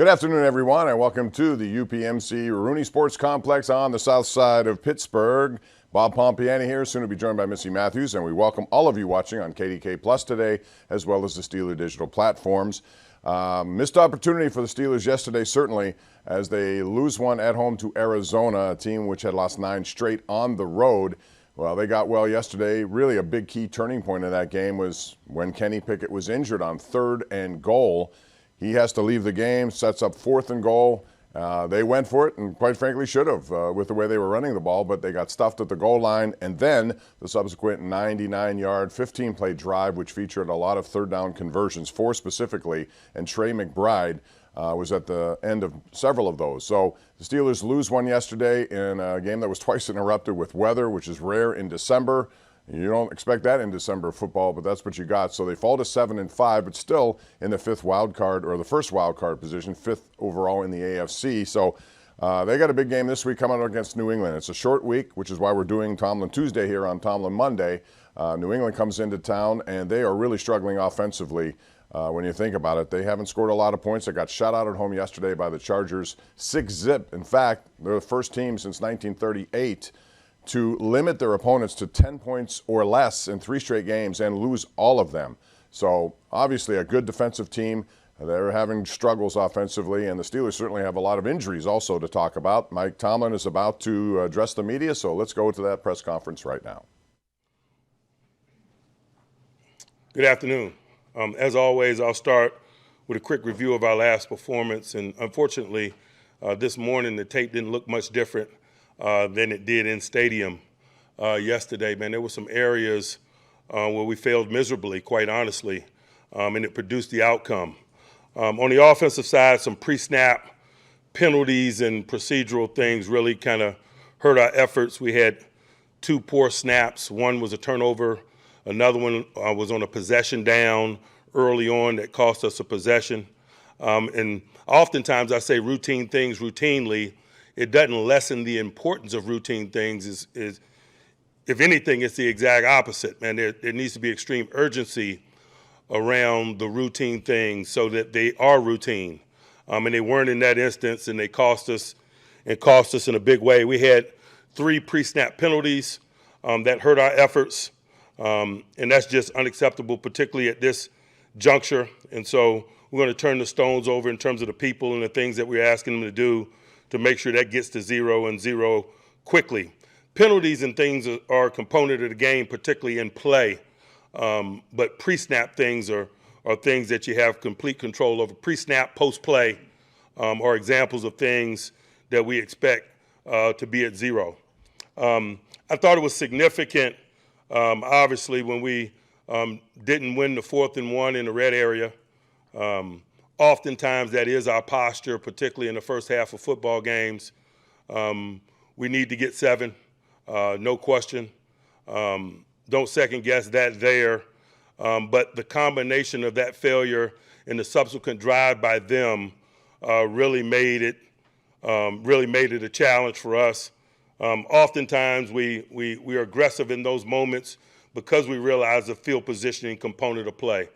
Good afternoon, everyone, and welcome to the UPMC Rooney Sports Complex on the south side of Pittsburgh. Bob Pompiani here, soon to be joined by Missy Matthews, and we welcome all of you watching on KDK Plus today, as well as the Steeler digital platforms. Missed opportunity for the Steelers yesterday, certainly, as they lose one at home to Arizona, a team which had lost 9 straight on the road. Well, they got well yesterday. Really a big key turning point in that game was when Kenny Pickett was injured on 3rd and goal. He has to leave the game, sets up 4th and goal. They went for it and quite frankly should have with the way they were running the ball, but they got stuffed at the goal line. And then the subsequent 99-yard, 15-play drive, which featured a lot of third down conversions, 4 specifically, and Trey McBride was at the end of several of those. So the Steelers lose one yesterday in a game that was twice interrupted with weather, which is rare in December. You don't expect that in December football, but that's what you got. So they fall to 7-5, but still in the 5th wild card, or the 1st wild card position, 5th overall in the AFC. So they got a big game this week coming up against New England. It's a short week, which is why we're doing Tomlin Tuesday here on Tomlin Monday. New England comes into town, and they are really struggling offensively. When you think about it, they haven't scored a lot of points. They got shut out at home yesterday by the Chargers, 6-zip. In fact, they're the first team since 1938 to limit their opponents to 10 points or less in 3 straight games and lose all of them. So obviously a good defensive team. They're having struggles offensively, and the Steelers certainly have a lot of injuries also to talk about. Mike Tomlin is about to address the media, so let's go to that press conference right now. Good afternoon. As always, I'll start with a quick review of our last performance. And unfortunately, this morning the tape didn't look much different than it did in stadium yesterday. Man, there were some areas where we failed miserably, quite honestly, and it produced the outcome. On the offensive side, some pre-snap penalties and procedural things really kind of hurt our efforts. We had 2 poor snaps. One was a turnover. Another one was on a possession down early on that cost us a possession. And oftentimes I say routine things routinely. It doesn't lessen the importance of routine things. Is if anything, it's the exact opposite, man. There needs to be extreme urgency around the routine things so that they are routine. And they weren't in that instance, and they cost us in a big way. We had 3 pre-snap penalties that hurt our efforts, and that's just unacceptable, particularly at this juncture. And so we're going to turn the stones over in terms of the people and the things that we're asking them to do to make sure that gets to 0 and 0 quickly. Penalties and things are a component of the game, particularly in play. But pre-snap things are things that you have complete control over. Pre-snap, post-play are examples of things that we expect to be at 0. I thought it was significant, obviously, when we didn't win the 4th and 1 in the red area. Oftentimes that is our posture, particularly in the first half of football games. We need to get 7, no question. Don't second guess that there. But the combination of that failure and the subsequent drive by them really made it a challenge for us. Oftentimes we are aggressive in those moments because we realize the field positioning component of play.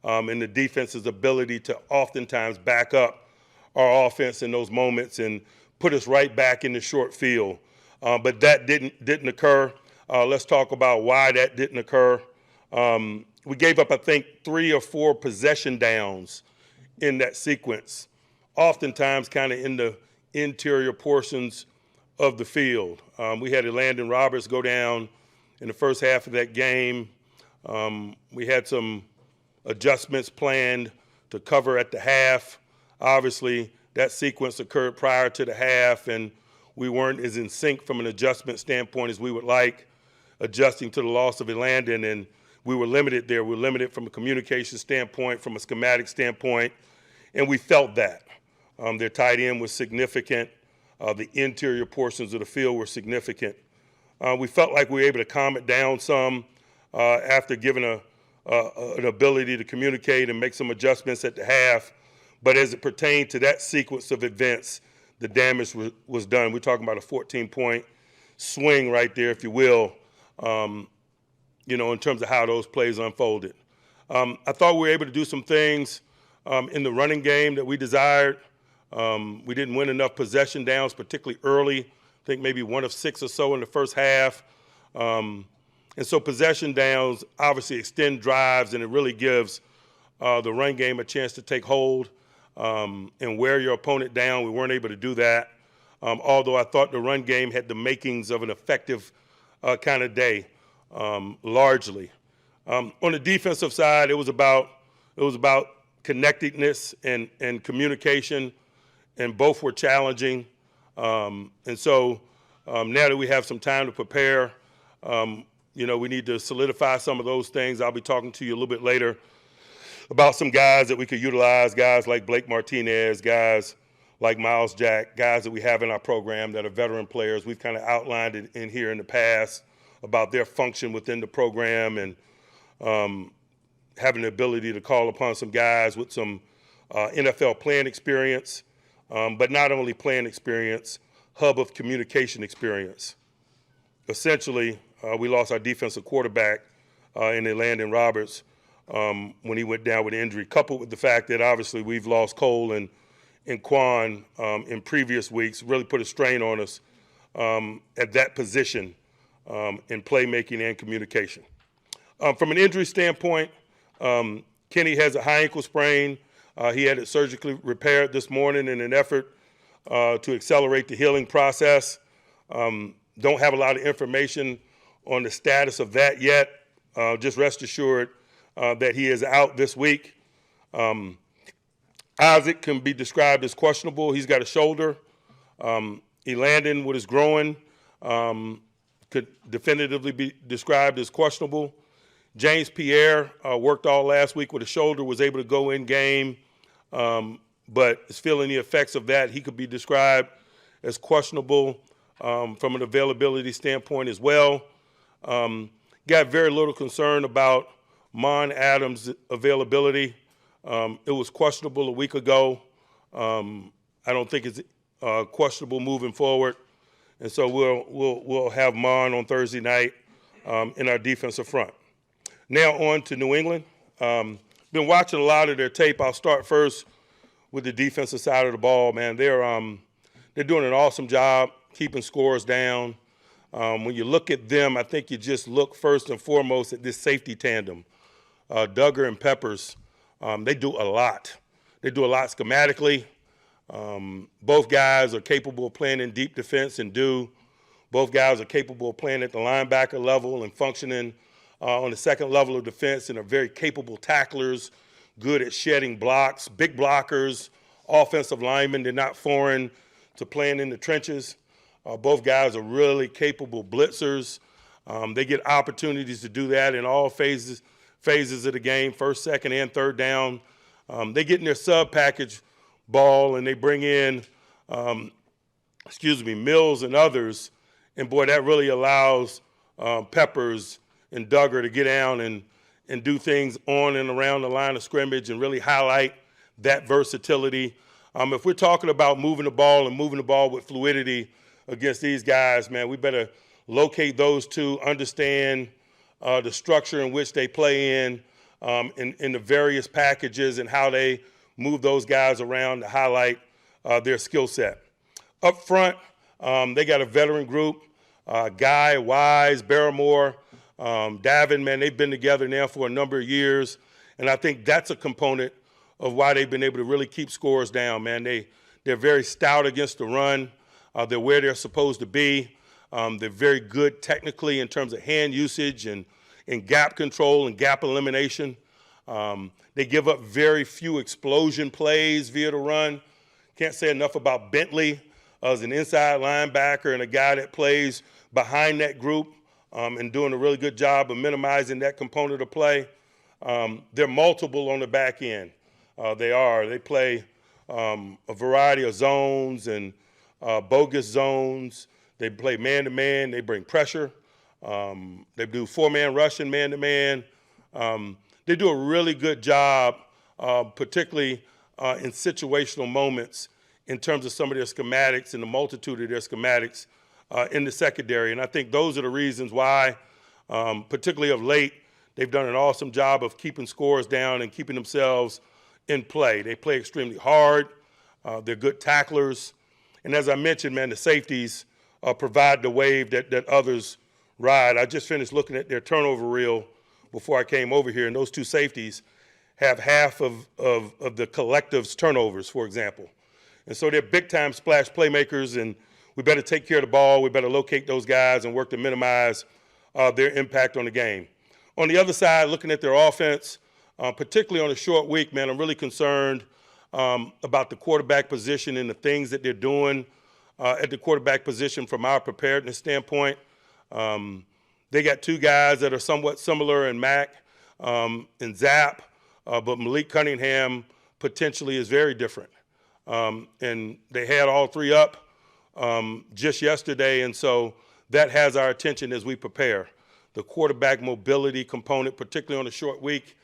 And the defense's ability to oftentimes back up our offense in those moments and put us right back in the short field. But that didn't occur. Let's talk about why that didn't occur. We gave up, I think, 3 or 4 possession downs in that sequence, oftentimes kind of in the interior portions of the field. We had Landon Roberts go down in the first half of that game. We had some adjustments planned to cover at the half. Obviously, that sequence occurred prior to the half, and we weren't as in sync from an adjustment standpoint as we would like, adjusting to the loss of Landon, and we were limited there. We were limited from a communication standpoint, from a schematic standpoint, and we felt that. Their tight end was significant. The interior portions of the field were significant. We felt like we were able to calm it down some after giving an ability to communicate and make some adjustments at the half. But as it pertained to that sequence of events, the damage was done. We're talking about a 14-point swing right there, if you will, in terms of how those plays unfolded. I thought we were able to do some things in the running game that we desired. We didn't win enough possession downs, particularly early. I think maybe 1 of 6 or so in the first half. And so possession downs obviously extend drives, and it really gives the run game a chance to take hold and wear your opponent down. We weren't able to do that, although I thought the run game had the makings of an effective kind of day, largely. On the defensive side, it was about connectedness and communication, and both were challenging. And so now that we have some time to prepare, we need to solidify some of those things. I'll be talking to you a little bit later about some guys that we could utilize, guys like Blake Martinez, guys like Miles Jack, guys that we have in our program that are veteran players. We've kind of outlined it in here in the past about their function within the program, and having the ability to call upon some guys with some NFL playing experience, but not only playing experience, hub of communication experience. Essentially, we lost our defensive quarterback in Landon Roberts when he went down with injury, coupled with the fact that obviously we've lost Cole and Quan in previous weeks, really put a strain on us at that position in playmaking and communication. From an injury standpoint, Kenny has a high ankle sprain. He had it surgically repaired this morning in an effort to accelerate the healing process. Don't have a lot of information on the status of that yet. Just rest assured that he is out this week. Isaac can be described as questionable. He's got a shoulder. Landon with his groin could definitively be described as questionable. James Pierre worked all last week with a shoulder, was able to go in game, but is feeling the effects of that. He could be described as questionable from an availability standpoint as well. Got very little concern about Mon Adams' availability. It was questionable a week ago. I don't think it's questionable moving forward. And so we'll have Mon on Thursday night in our defensive front. Now on to New England. Been watching a lot of their tape. I'll start first with the defensive side of the ball, man. They're doing an awesome job keeping scores down. When you look at them, I think you just look first and foremost at this safety tandem. Duggar and Peppers, they do a lot. They do a lot schematically. Both guys are capable of playing in deep defense and do. Both guys are capable of playing at the linebacker level and functioning on the second level of defense, and are very capable tacklers, good at shedding blocks, big blockers, offensive linemen. They're not foreign to playing in the trenches. Both guys are really capable blitzers. They get opportunities to do that in all phases of the game, first, second, and third down. They get in their sub-package ball, and they bring in, Mills and others. And, boy, that really allows Peppers and Duggar to get down and do things on and around the line of scrimmage and really highlight that versatility. If we're talking about moving the ball with fluidity against these guys, man, we better locate those two, understand the structure in which they play in the various packages and how they move those guys around to highlight their skill set. Up front, they got a veteran group, Guy, Wise, Barrymore, Davin, man, they've been together now for a number of years, and I think that's a component of why they've been able to really keep scores down, man. They're very stout against the run. They're where they're supposed to be. They're very good technically in terms of hand usage and gap control and gap elimination. They give up very few explosion plays via the run. Can't say enough about Bentley as an inside linebacker and a guy that plays behind that group and doing a really good job of minimizing that component of play. They're multiple on the back end. They play a variety of zones and bogus zones. They play man-to-man. They bring pressure. They do four-man rushing man-to-man. They do a really good job, particularly in situational moments in terms of some of their schematics and the multitude of their schematics in the secondary. And I think those are the reasons why, particularly of late, they've done an awesome job of keeping scores down and keeping themselves in play. They play extremely hard. They're good tacklers. And as I mentioned, man, the safeties provide the wave that others ride. I just finished looking at their turnover reel before I came over here, and those two safeties have half of the collective's turnovers, for example. And so they're big-time splash playmakers, and we better take care of the ball. We better locate those guys and work to minimize their impact on the game. On the other side, looking at their offense, particularly on a short week, man, I'm really concerned about the quarterback position and the things that they're doing at the quarterback position from our preparedness standpoint. They got two guys that are somewhat similar in Mac and Zap, but Malik Cunningham potentially is very different. And they had all three up just yesterday, and so that has our attention as we prepare. The quarterback mobility component, particularly on a short week,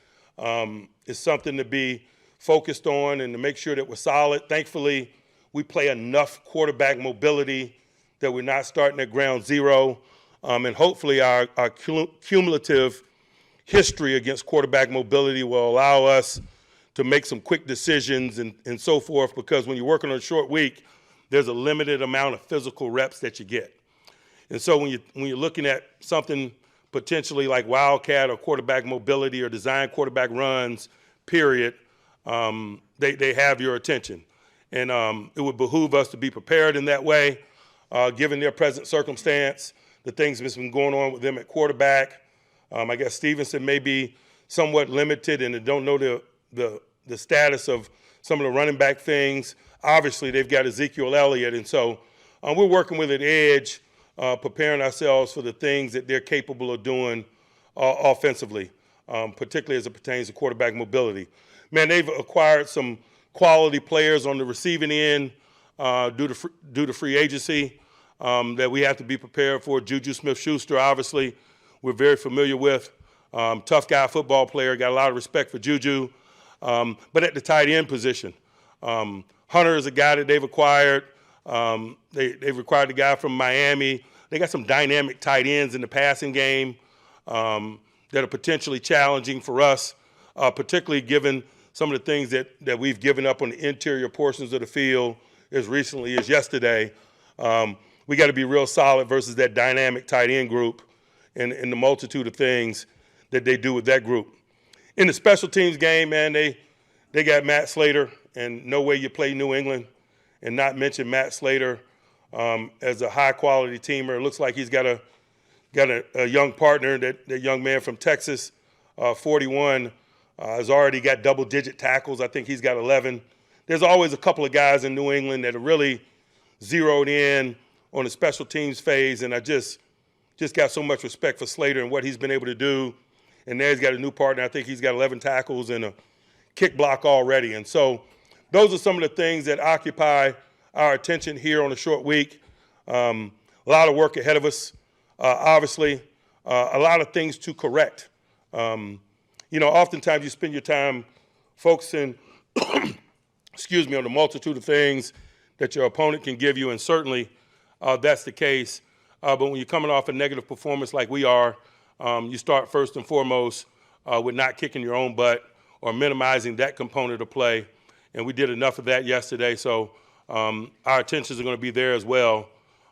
is something to be focused on and to make sure that we're solid. Thankfully, we play enough quarterback mobility that we're not starting at ground zero, and hopefully our cumulative history against quarterback mobility will allow us to make some quick decisions and so forth, because when you're working on a short week, there's a limited amount of physical reps that you get. And so when you're looking at something potentially like wildcat or quarterback mobility or design quarterback runs, period, they have your attention. And it would behoove us to be prepared in that way, given their present circumstance, the things that's been going on with them at quarterback. I guess Stevenson may be somewhat limited, and I don't know the status of some of the running back things. Obviously, they've got Ezekiel Elliott, and so we're working with an edge, preparing ourselves for the things that they're capable of doing offensively, particularly as it pertains to quarterback mobility. Man, they've acquired some quality players on the receiving end due to free agency that we have to be prepared for. Juju Smith-Schuster, obviously, we're very familiar with. Tough guy football player, got a lot of respect for Juju. But at the tight end position, Hunter is a guy that they've acquired. They've acquired a guy from Miami. They got some dynamic tight ends in the passing game that are potentially challenging for us, particularly given some of the things that we've given up on the interior portions of the field as recently as yesterday. We got to be real solid versus that dynamic tight end group and the multitude of things that they do with that group. In the special teams game, man, they got Matt Slater, and no way you play New England and not mention Matt Slater as a high-quality teamer. It looks like he's got a young partner, that young man from Texas, 41, has already got double-digit tackles. I think he's got 11. There's always a couple of guys in New England that are really zeroed in on the special teams phase, and I just got so much respect for Slater and what he's been able to do. And there he's got a new partner. I think he's got 11 tackles and a kick block already. And so those are some of the things that occupy our attention here on a short week. A lot of work ahead of us, obviously, a lot of things to correct. Oftentimes you spend your time focusing, on the multitude of things that your opponent can give you, and certainly that's the case. But when you're coming off a negative performance like we are, you start first and foremost with not kicking your own butt or minimizing that component of play. And we did enough of that yesterday. So our attentions are going to be there as well,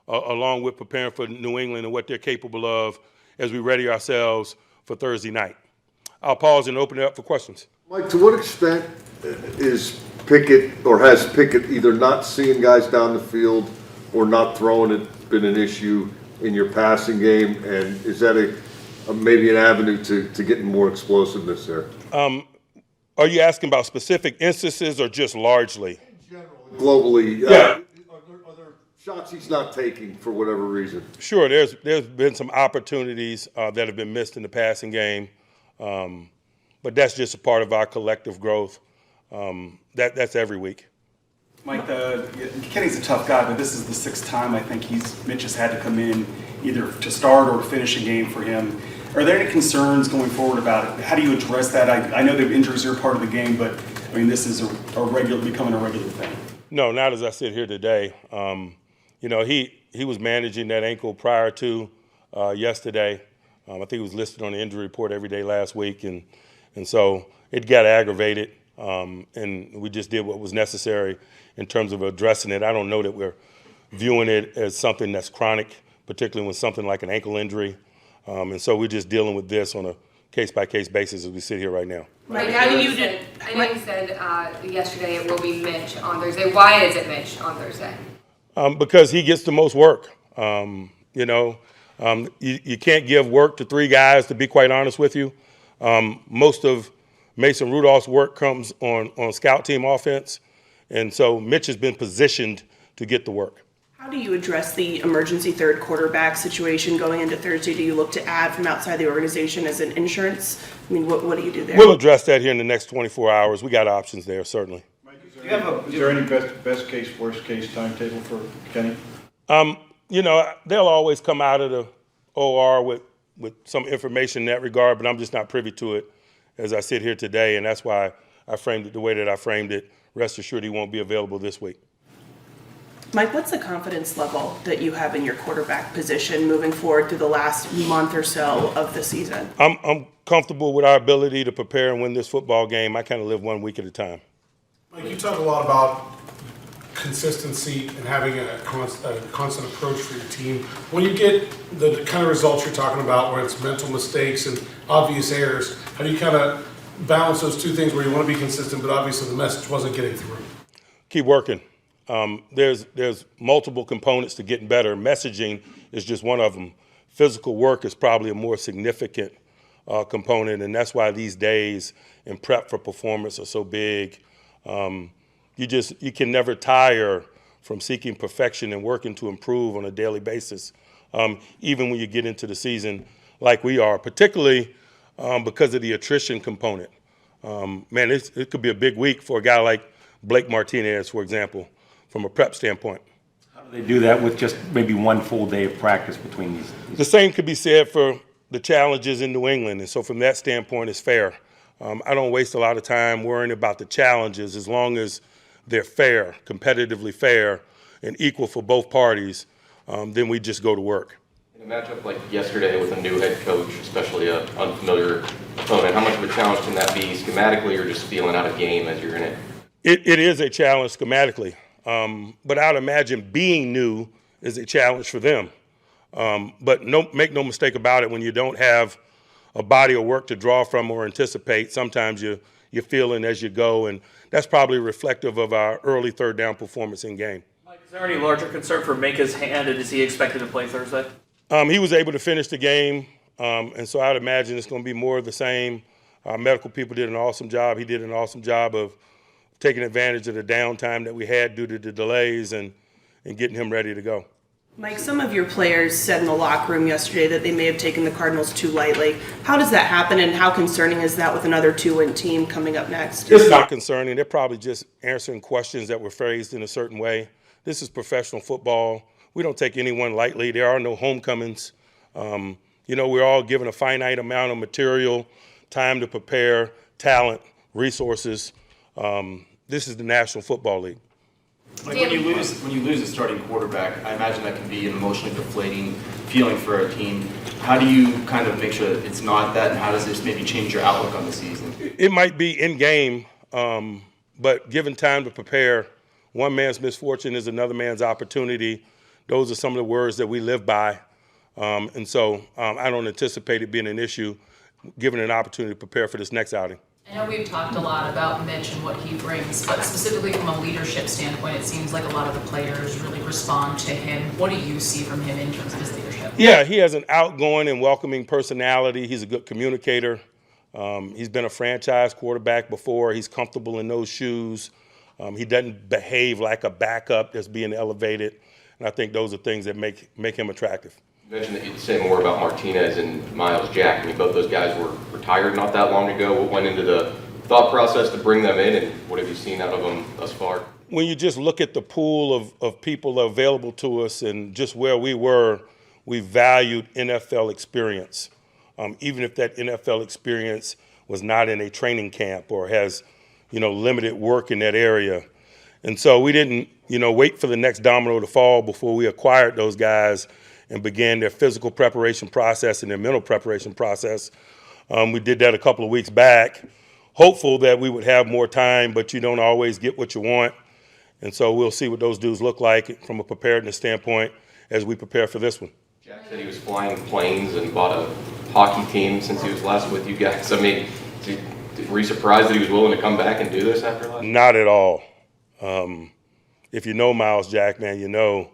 along with preparing for New England and what they're capable of as we ready ourselves for Thursday night. I'll pause and open it up for questions. Mike, to what extent is Pickett, or has Pickett either not seeing guys down the field or not throwing it been an issue in your passing game? And is that maybe an avenue to getting more explosiveness there? Are you asking about specific instances or just largely? In general, globally. Yeah. Are there shots he's not taking for whatever reason? Sure, there's been some opportunities that have been missed in the passing game, but that's just a part of our collective growth. That's every week. Mike, Kenny's a tough guy, but this is the sixth time I think Mitch has had to come in either to start or finish a game for him. Are there any concerns going forward about it? How do you address that? I know that injuries are part of the game, but I mean, this is becoming a regular thing. No, not as I sit here today. He was managing that ankle prior to yesterday. I think he was listed on the injury report every day last week, and so it got aggravated, and we just did what was necessary in terms of addressing it. I don't know that we're viewing it as something that's chronic, particularly when something like an ankle injury. And so we're just dealing with this on a case-by-case basis as we sit here right now. Mike, how do you do? I know you said yesterday it will be Mitch on Thursday. Why is it Mitch on Thursday? Because he gets the most work. You can't give work to 3 guys, to be quite honest with you. Most of Mason Rudolph's work comes on scout team offense, and so Mitch has been positioned to get the work. How do you address the emergency third quarterback situation going into Thursday? Do you look to add from outside the organization as an insurance? I mean, what do you do there? We'll address that here in the next 24 hours. We got options there, certainly. Mike, is there any best case, worst case timetable for Kenny? They'll always come out of the OR with some information in that regard, but I'm just not privy to it as I sit here today, and that's why I framed it the way that I framed it. Rest assured he won't be available this week. Mike, what's the confidence level that you have in your quarterback position moving forward through the last month or so of the season? I'm comfortable with our ability to prepare and win this football game. I kind of live 1 week at a time. Mike, you talk a lot about consistency and having a constant approach for your team. When you get the kind of results you're talking about, where it's mental mistakes and obvious errors, how do you kind of balance those two things where you want to be consistent, but obviously the message wasn't getting through? Keep working. There's multiple components to getting better. Messaging is just one of them. Physical work is probably a more significant component, and that's why these days in prep for performance are so big. You can never tire from seeking perfection and working to improve on a daily basis, even when you get into the season like we are, particularly because of the attrition component. It could be a big week for a guy like Blake Martinez, for example, from a prep standpoint. How do they do that with just maybe one full day of practice between these? The same could be said for the challenges in New England, and so from that standpoint, it's fair. I don't waste a lot of time worrying about the challenges as long as they're fair, competitively fair, and equal for both parties, then we just go to work. In a matchup like yesterday with a new head coach, especially an unfamiliar opponent, how much of a challenge can that be schematically or just feeling out of game as you're in it? It is a challenge schematically, but I'd imagine being new is a challenge for them. But make no mistake about it, when you don't have a body of work to draw from or anticipate, sometimes you're feeling as you go, and that's probably reflective of our early third down performance in game. Mike, is there any larger concern for Minka's hand, and is he expected to play Thursday? He was able to finish the game, and so I'd imagine it's going to be more of the same. Our medical people did an awesome job. He did an awesome job of taking advantage of the downtime that we had due to the delays and getting him ready to go. Mike, some of your players said in the locker room yesterday that they may have taken the Cardinals too lightly. How does that happen, and how concerning is that with another 2-win team coming up next? It's not concerning. They're probably just answering questions that were phrased in a certain way. This is professional football. We don't take anyone lightly. There are no homecomings. We're all given a finite amount of material, time to prepare, talent, resources. This is the National Football League. Like when you lose a starting quarterback, I imagine that can be an emotionally deflating feeling for a team. How do you kind of make sure that it's not that, and how does this maybe change your outlook on the season? It might be in game, but given time to prepare, one man's misfortune is another man's opportunity. Those are some of the words that we live by, and so I don't anticipate it being an issue, given an opportunity to prepare for this next outing. I know we've talked a lot about Mitch and what he brings, but specifically from a leadership standpoint, it seems like a lot of the players really respond to him. What do you see from him in terms of his leadership? Yeah, he has an outgoing and welcoming personality. He's a good communicator. He's been a franchise quarterback before. He's comfortable in those shoes. He doesn't behave like a backup that's being elevated, and I think those are things that make him attractive. You mentioned that you'd say more about Martinez and Miles Jack. I mean, both those guys were retired not that long ago. What went into the thought process to bring them in, and what have you seen out of them thus far? When you just look at the pool of people available to us and just where we were, we valued NFL experience. Even if that NFL experience was not in a training camp or has, limited work in that area. And so we didn't, wait for the next domino to fall before we acquired those guys and began their physical preparation process and their mental preparation process. We did that a couple of weeks back, hopeful that we would have more time, but you don't always get what you want. And so we'll see what those dudes look like from a preparedness standpoint as we prepare for this one. Jack said he was flying planes and bought a hockey team since he was last with you guys. I mean, were you surprised that he was willing to come back and do this after last? Not at all. If you know Miles Jack, man, you know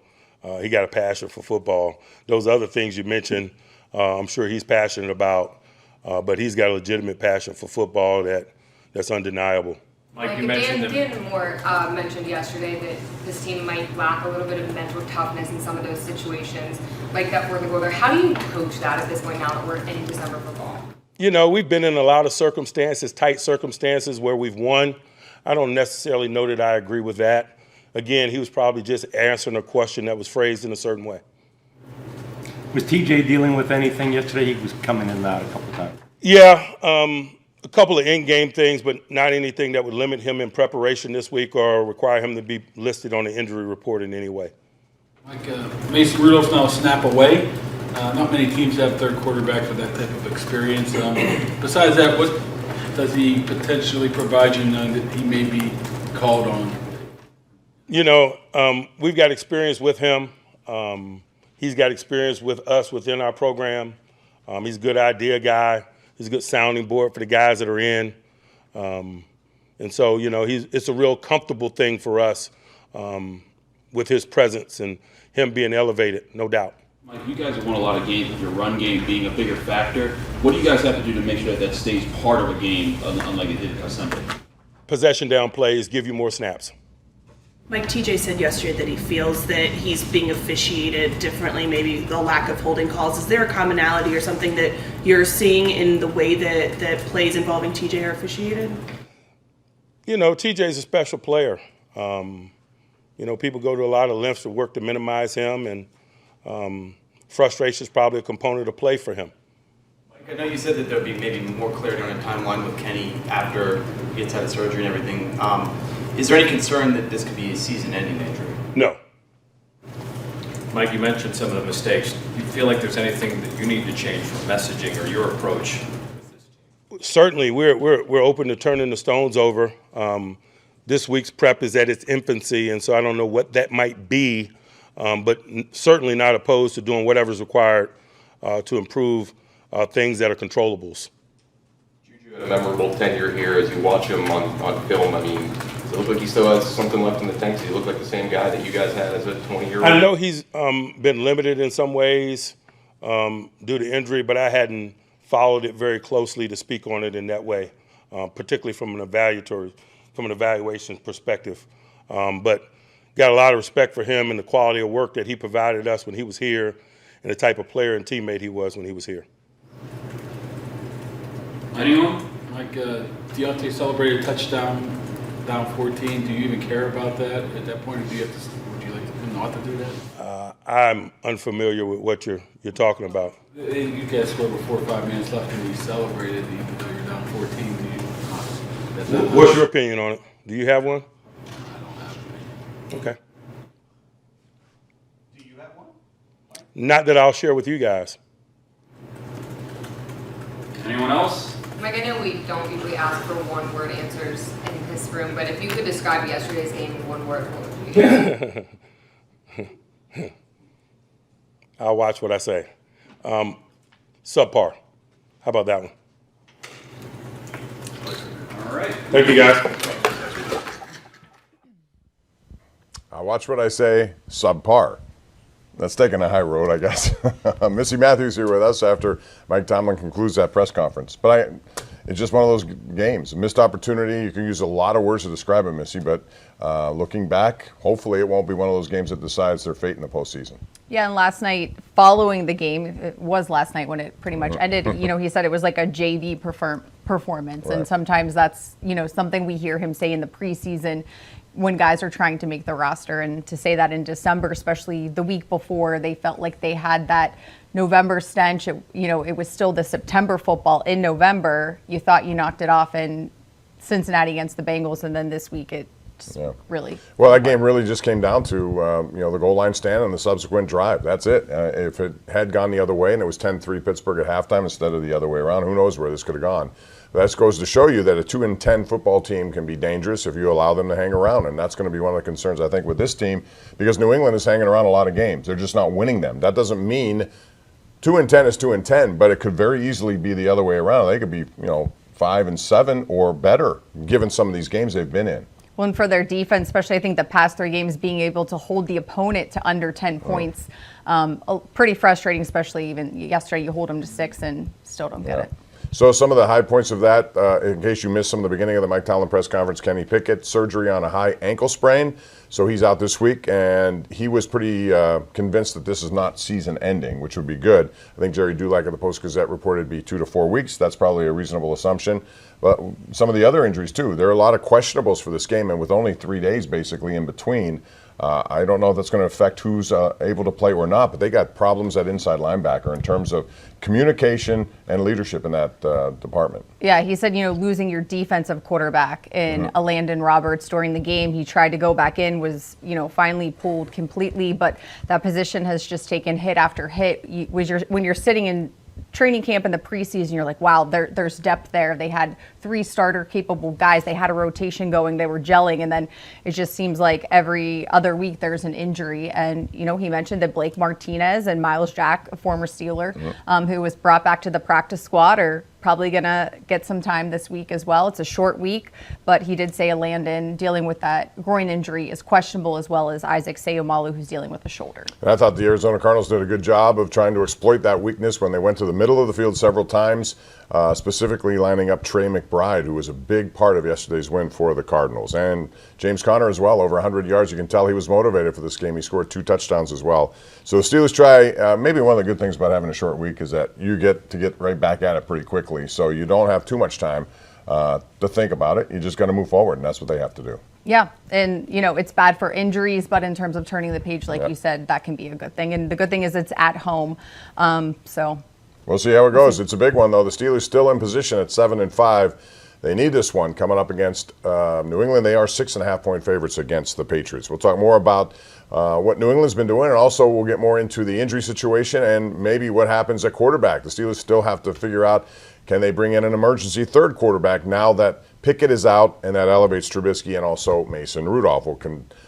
he got a passion for football. Those other things you mentioned, I'm sure he's passionate about, but he's got a legitimate passion for football that's undeniable. Mike, you mentioned Dan Moore mentioned yesterday that this team might lack a little bit of mental toughness in some of those situations, like that fourth quarter. How do you coach that at this point now that we're in December football? You know, we've been in a lot of circumstances, tight circumstances where we've won. I don't necessarily know that I agree with that. Again, he was probably just answering a question that was phrased in a certain way. Was TJ dealing with anything yesterday? He was coming in and out a couple times. Yeah, a couple of in-game things, but not anything that would limit him in preparation this week or require him to be listed on the injury report in any way. Like Mason Rudolph's now a snap away. Not many teams have third quarterbacks with that type of experience. Besides that, what does he potentially provide you knowing that he may be called on? You know, we've got experience with him. He's got experience with us within our program. He's a good idea guy. He's a good sounding board for the guys that are in. And so, you know, it's a real comfortable thing for us with his presence and him being elevated, no doubt. Mike, you guys have won a lot of games with your run game being a bigger factor. What do you guys have to do to make sure that stays part of a game, unlike it did Sunday? Possession down plays, give you more snaps. Mike, TJ said yesterday that he feels that he's being officiated differently, maybe the lack of holding calls. Is there a commonality or something that you're seeing in the way that plays involving TJ are officiated? You know, TJ's a special player. You know, people go to a lot of lengths to work to minimize him, and frustration is probably a component of play for him. Mike, I know you said that there would be maybe more clarity on a timeline with Kenny after he gets out of surgery and everything. Is there any concern that this could be a season-ending injury? No. Mike, you mentioned some of the mistakes. Do you feel like there's anything that you need to change from messaging or your approach? Certainly, we're open to turning the stones over. This week's prep is at its infancy, and so I don't know what that might be, but certainly not opposed to doing whatever's required to improve things that are controllables. Juju had a memorable tenure here. As you watch him on film, I mean, does it look like he still has something left in the tank? Does he look like the same guy that you guys had as a 20-year-old? I know he's been limited in some ways due to injury, but I hadn't followed it very closely to speak on it in that way, particularly from an evaluation perspective. But got a lot of respect for him and the quality of work that he provided us when he was here and the type of player and teammate he was when he was here. Anyone? Like Deontay celebrated a touchdown, down 14. Do you even care about that at that point, or would you like him not to do that? I'm unfamiliar with what you're talking about. You guys scored with 4 or 5 minutes left, and you celebrated even though you're down 14. What's your opinion on it? Do you have one? I don't have one. Okay. Do you have one? Not that I'll share with you guys. Anyone else? Mike, I know we don't usually ask for one-word answers in this room, but if you could describe yesterday's game in one word, what would you use? I'll watch what I say. Subpar. How about that one? All right. Thank you, guys. I'll watch what I say. Subpar. That's taking a high road, I guess. Missy Matthews here with us after Mike Tomlin concludes that press conference. But it's just one of those games. A missed opportunity. You can use a lot of words to describe it, Missy, but looking back, hopefully it won't be one of those games that decides their fate in the postseason. Yeah, and last night, following the game, it was last night when it pretty much ended, you know, he said it was like a JV performance. Right. And sometimes that's, you know, something we hear him say in the preseason when guys are trying to make the roster, and to say that in December, especially the week before, they felt like they had that November stench. It was still the September football in November. You thought you knocked it off in Cincinnati against the Bengals, and then this week it Just really. Well, that game really just came down to the goal line stand and the subsequent drive. That's it. If it had gone the other way and it was 10-3 Pittsburgh at halftime instead of the other way around, who knows where this could have gone. That goes to show you that a 2-10 football team can be dangerous if you allow them to hang around, and that's going to be one of the concerns I think with this team, because New England is hanging around a lot of games. They're just not winning them. That doesn't mean 2-10 is 2-10, but it could very easily be the other way around. They could be 5-7 or better, given some of these games they've been in. Well, and for their defense, especially I think the past 3 games, being able to hold the opponent to under 10 points, pretty frustrating, especially even yesterday you hold them to 6 and still don't get it. So some of the high points of that, in case you missed some of the beginning of the Mike Tomlin press conference, Kenny Pickett, surgery on a high ankle sprain. So he's out this week, and he was pretty convinced that this is not season ending, which would be good. I think Jerry Dulac of the Post-Gazette reported it'd be 2 to 4 weeks. That's probably a reasonable assumption. But some of the other injuries, too. There are a lot of questionables for this game, and with only 3 days basically in between, I don't know if that's going to affect who's able to play or not, but they got problems at inside linebacker in terms of communication and leadership in that department. Yeah, he said, losing your defensive quarterback in Landon Roberts during the game. He tried to go back in, was, finally pulled completely, but that position has just taken hit after hit. When you're sitting in training camp in the preseason, you're like, wow, there's depth there. They had 3 starter capable guys. They had a rotation going. They were gelling. And then it just seems like every other week there's an injury. And, he mentioned that Blake Martinez and Miles Jack, a former Steeler, who was brought back to the practice squad, are probably going to get some time this week as well. It's a short week, but he did say Landon dealing with that groin injury is questionable, as well as Isaac Seumalo, who's dealing with a shoulder. And I thought the Arizona Cardinals did a good job of trying to exploit that weakness when they went to the middle of the field several times, specifically lining up Trey McBride, who was a big part of yesterday's win for the Cardinals. And James Conner as well, over 100 yards. You can tell he was motivated for this game. He scored 2 touchdowns as well. So the Steelers try, maybe one of the good things about having a short week is that you get to get right back at it pretty quickly. So you don't have too much time to think about it. You just got to move forward, and that's what they have to do. Yeah, and it's bad for injuries, but in terms of turning the page, like you said, that can be a good thing. And the good thing is it's at home, so we'll see how it goes. It's a big one, though. The Steelers still in position at 7-5. They need this one coming up against New England. They are 6.5-point favorites against the Patriots. We'll talk more about what New England's been doing, and also we'll get more into the injury situation and maybe what happens at quarterback. The Steelers still have to figure out, can they bring in an emergency third quarterback now that Pickett is out, and that elevates Trubisky and also Mason Rudolph. We'll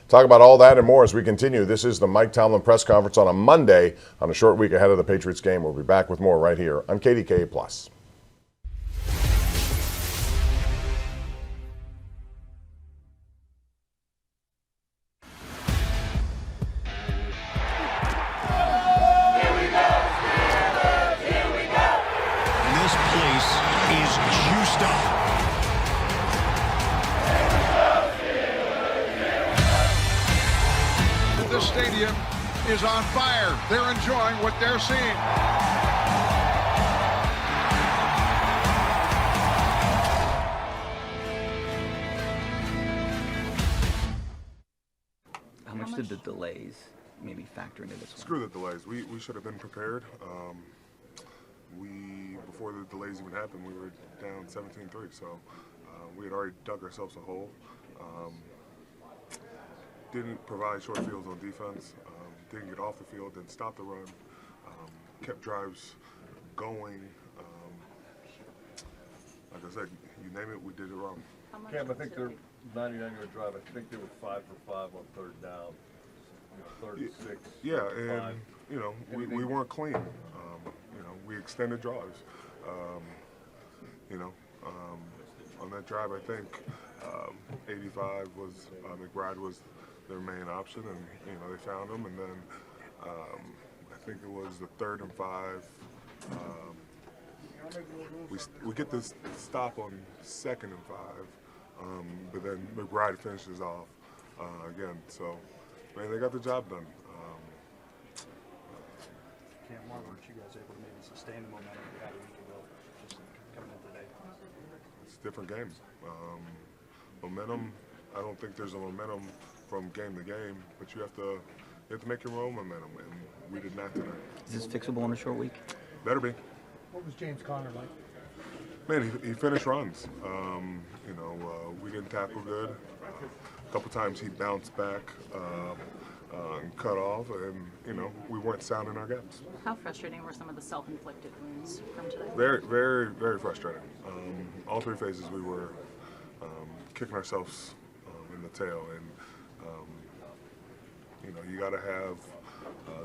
talk about all that and more as we continue. This is the Mike Tomlin press conference on a Monday on a short week ahead of the Patriots game. We'll be back with more right here on KDKA+. Stadium is on fire. They're enjoying what they're seeing. How much did the delays maybe factor into this one? Screw the delays. We should have been prepared. Before the delays even happened, we were down 17-3, so we had already dug ourselves a hole. Didn't provide short fields on defense, didn't get off the field, didn't stop the run, kept drives going. Like I said, you name it, we did it wrong. Cam, I think they're 99-yard drive. I think they were 5 for 5 on third down, 36. Yeah, and we weren't clean. We extended drives. On that drive, I think 85 was McBride was their main option, and they found him, and then I think it was the 3rd and 5. We get this stop on 2nd and 5, but then McBride finishes off again. So, man, they got the job done. Cam, why weren't you guys able to maybe sustain the momentum you had a week ago, just coming in today? It's a different game. Momentum. I don't think there's a momentum from game to game, but you have to make your own momentum, and we did not tonight. Is this fixable in a short week? Better be. What was James Conner like? Man, he finished runs. We didn't tackle good. couple times he bounced back and cut off, and we weren't sound in our gaps. How frustrating were some of the self-inflicted wounds from today? Very, very, very frustrating. All three phases we were kicking ourselves in the tail, and you got to have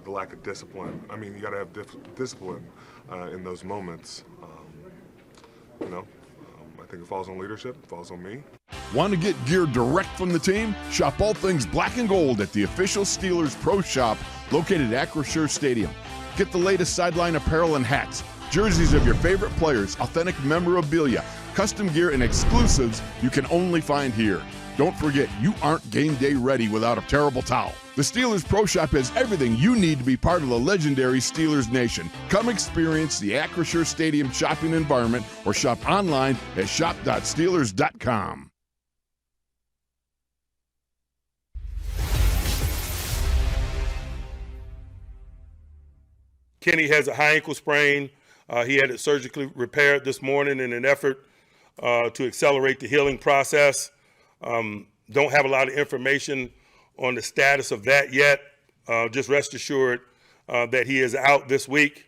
the lack of discipline. I mean, you got to have discipline in those moments. I think it falls on leadership, it falls on me. Want to get gear direct from the team? Shop all things black and gold at the official Steelers Pro Shop located at Acrisure Stadium. Get the latest sideline apparel and hats, jerseys of your favorite players, authentic memorabilia, custom gear, and exclusives you can only find here. Don't forget, you aren't game day ready without a terrible towel. The Steelers Pro Shop has everything you need to be part of the legendary Steelers Nation. Come experience the Acrisure Stadium shopping environment or shop online at shop.steelers.com. Kenny has a high ankle sprain. He had it surgically repaired this morning in an effort to accelerate the healing process. Don't have a lot of information on the status of that yet. Just rest assured that he is out this week.